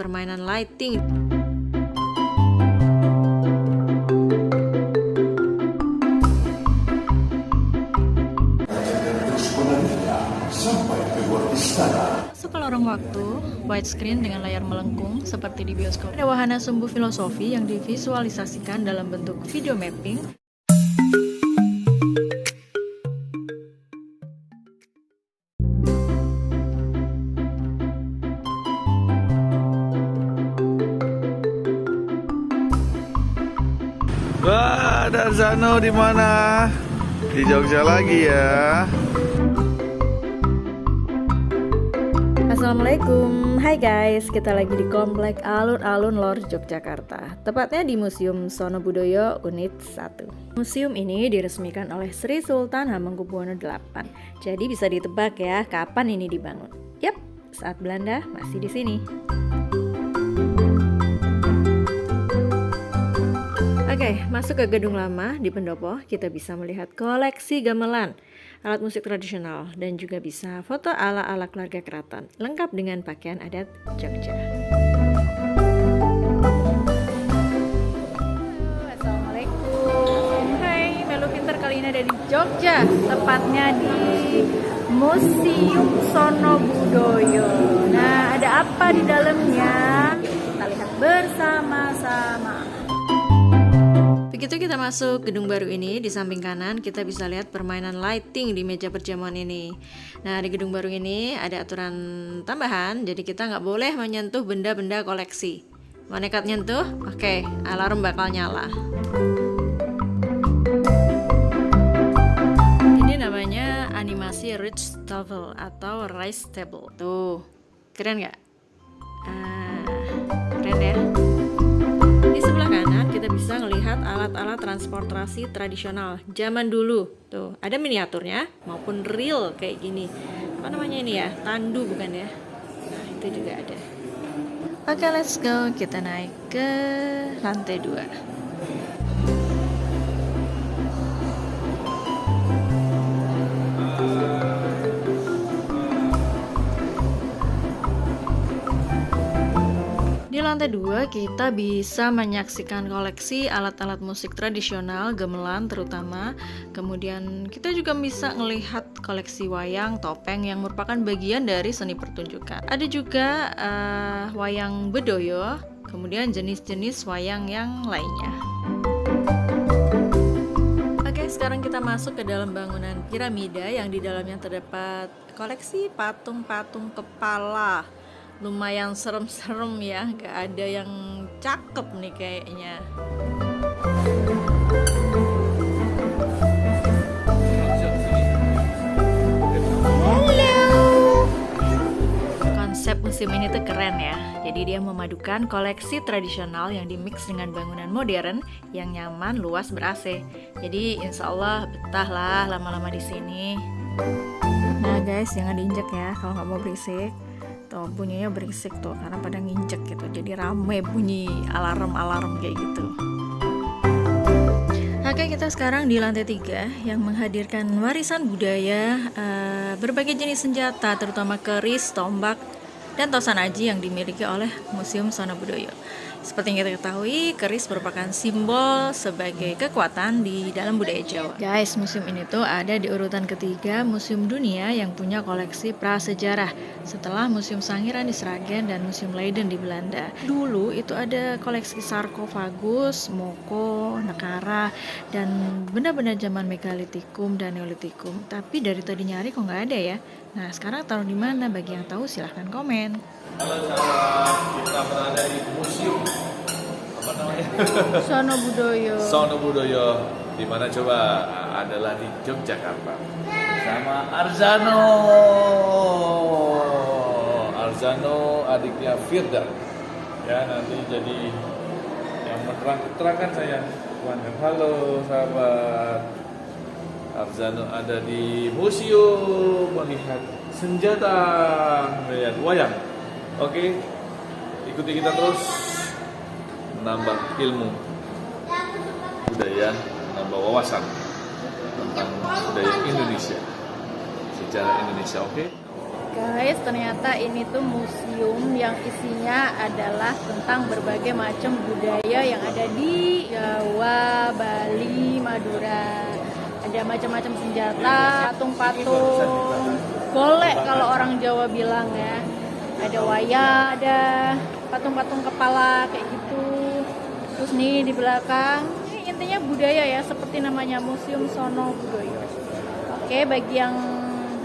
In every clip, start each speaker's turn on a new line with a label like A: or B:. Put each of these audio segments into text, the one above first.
A: permainan lighting. Masuk ke lorong waktu, widescreen dengan layar melengkung seperti di bioskop. Ada wahana sumbu filosofi yang divisualisasikan dalam bentuk video mapping.
B: Wah, ada Arzano di mana? Di Jogja lagi ya.
A: Assalamualaikum, hai guys, kita lagi di Komplek Alun-Alun Lor Yogyakarta, tepatnya di Museum Sono Budoyo Unit 1. Museum ini diresmikan oleh Sri Sultan Hamengkubuwono VIII, jadi bisa ditebak ya kapan ini dibangun. Yap, saat Belanda masih di sini. Oke, masuk ke gedung lama di pendopo, kita bisa melihat koleksi gamelan, alat musik tradisional, dan juga bisa foto ala-ala keluarga keraton, lengkap dengan pakaian adat Jogja. Assalamualaikum. Hai, Melu Pinter kali ini ada di Jogja, tepatnya di Museum Sono Budoyo. Nah, ada apa di dalamnya? Kita lihat bersama-sama. Begitu kita masuk gedung baru ini, di samping kanan kita bisa lihat permainan lighting di meja perjamuan ini. Nah, di gedung baru ini ada aturan tambahan, jadi kita nggak boleh menyentuh benda-benda koleksi. Mau nekat nyentuh? Oke, alarm bakal nyala. Ini namanya animasi Ridge Table atau Rice Table. Tuh, keren nggak? Keren ya? Di sebelah kanan kita bisa melihat alat-alat transportasi tradisional zaman dulu. Tuh, ada miniaturnya maupun real kayak gini. Apa namanya ini ya? Tandu bukan ya? Nah, itu juga ada. Oke, let's go. Kita naik ke lantai 2. Di lantai 2 kita bisa menyaksikan koleksi alat-alat musik tradisional, gamelan terutama. Kemudian kita juga bisa melihat koleksi wayang, topeng yang merupakan bagian dari seni pertunjukan. Ada juga wayang bedoyo, kemudian jenis-jenis wayang yang lainnya. Oke, sekarang kita masuk ke dalam bangunan piramida yang di dalamnya terdapat koleksi patung-patung kepala. Lumayan serem-serem ya, gak ada yang cakep nih kayaknya. Halo. Konsep museum ini tuh keren ya. Jadi dia memadukan koleksi tradisional yang dimix dengan bangunan modern yang nyaman, luas, ber-AC. Jadi insya Allah betah lah lama-lama di sini. Nah guys, jangan diinjek ya kalau nggak mau berisik. Tuh, bunyinya berisik tuh karena pada nginjek gitu, jadi rame bunyi alarm-alarm kayak gitu. Oke, kita sekarang di lantai 3 yang menghadirkan warisan budaya, berbagai jenis senjata terutama keris, tombak, dan tosan aji yang dimiliki oleh Museum Sono Budoyo. Seperti yang kita ketahui, keris merupakan simbol sebagai kekuatan di dalam budaya Jawa. Guys, museum ini tuh ada di urutan ketiga museum dunia yang punya koleksi prasejarah setelah Museum Sangiran di Sragen dan Museum Leiden di Belanda. Dulu itu ada koleksi sarkofagus, moko, nekara, dan benda-benda zaman megalitikum dan neolitikum. Tapi dari tadi nyari kok nggak ada ya. Nah, sekarang taruh di mana? Bagi yang tahu silahkan komen.
B: Halo sahabat, kita berada di museum apa namanya?
A: Sono Budoyo.
B: Sono Budoyo. Di mana coba? Adalah di Yogyakarta. Sama Arzano. Arzano adiknya Firda. Ya, nanti jadi yang menerang-terangkan saya. Halo sahabat. Arzano ada di museum melihat senjata, melihat wayang. Oke, ikuti kita terus menambah ilmu budaya, menambah wawasan tentang budaya Indonesia, sejarah Indonesia. Oke.
A: Guys, ternyata ini tuh museum yang isinya adalah tentang berbagai macam budaya yang ada di Jawa, Bali, Madura. Ada macam-macam senjata, patung-patung, golek kalau orang Jawa bilang ya. Ada wayang, ada patung-patung kepala kayak gitu. Terus nih di belakang, ini intinya budaya ya, seperti namanya Museum Sono Budoyo. Oke, bagi yang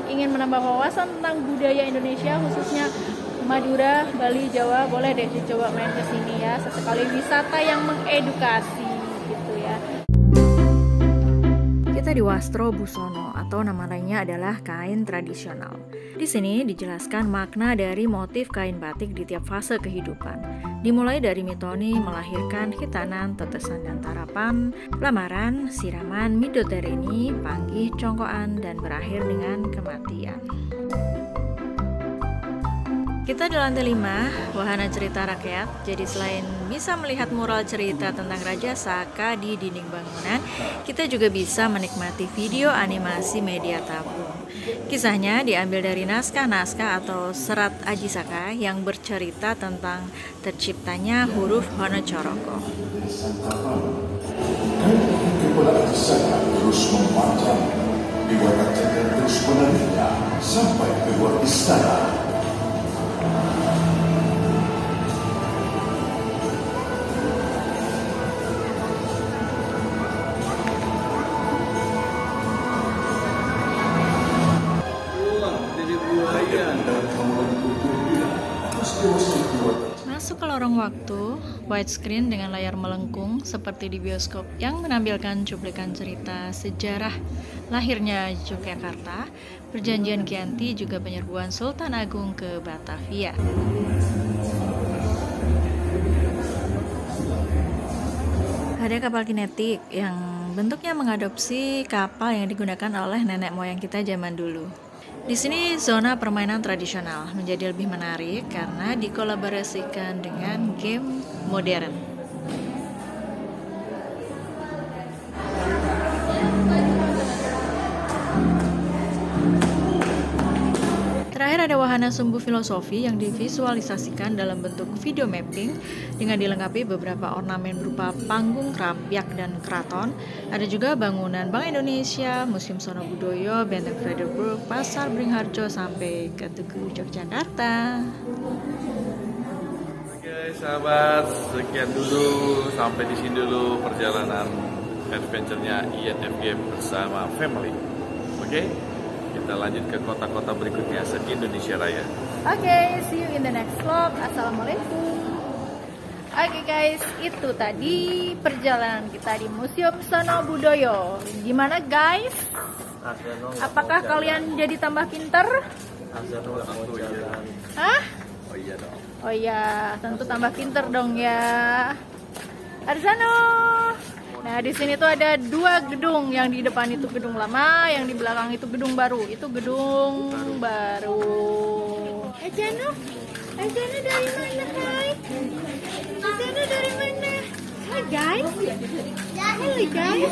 A: ingin menambah wawasan tentang budaya Indonesia, khususnya Madura, Bali, Jawa, boleh deh dicoba main ke sini ya. Sesekali wisata yang mengedukasi gitu ya. Kita di Wastro Busono atau nama lainnya adalah kain tradisional. Di sini dijelaskan makna dari motif kain batik di tiap fase kehidupan. Dimulai dari mitoni melahirkan hitanan, tetesan dan tarapan, lamaran, siraman, midodareni, panggih, congkoan, dan berakhir dengan kematian. Kita di lantai 5, wahana cerita rakyat. Jadi selain bisa melihat mural cerita tentang Raja Saka di dinding bangunan, kita juga bisa menikmati video animasi media tabung. Kisahnya diambil dari naskah-naskah atau serat Aji Saka yang bercerita tentang terciptanya huruf Hanacaraka.
C: Kepala Aji Saka terus memanjang, Dewata Cakra terus menariknya sampai keluar istana.
A: Masuk ke lorong waktu, widescreen dengan layar melengkung seperti di bioskop yang menampilkan cuplikan cerita sejarah lahirnya Yogyakarta, perjanjian Kianti, juga penyerbuan Sultan Agung ke Batavia. Ada kapal kinetik yang bentuknya mengadopsi kapal yang digunakan oleh nenek moyang kita zaman dulu. Di sini zona permainan tradisional menjadi lebih menarik karena dikolaborasikan dengan game modern. Terakhir ada wahana sumbu filosofi yang divisualisasikan dalam bentuk video mapping dengan dilengkapi beberapa ornamen berupa panggung krapyak dan keraton. Ada juga bangunan Bank Indonesia, Museum Sono Budoyo, Benteng Frederikburg, Pasar Beringharjo sampai ke Tugu Yogyakarta.
B: Oke sahabat, sekian dulu, sampai di sini dulu perjalanan adventure-nya INFG bersama family. Oke? Kita lanjut ke kota-kota berikutnya se-Indonesia Raya.
A: Oke, see you in the next vlog. Assalamualaikum. Oke guys, itu tadi perjalanan kita di Museum Sono Budoyo. Gimana guys? Apakah kalian jadi tambah pinter? Hah?
B: Oh iya dong.
A: Oh iya, tentu tambah pinter dong ya. Arzano. Nah, di sini tuh ada 2 gedung, yang di depan itu gedung lama, yang di belakang itu gedung baru. Itu gedung baru. Arzano dari mana, hai? Arzano dari mana? Hai guys. Halo guys.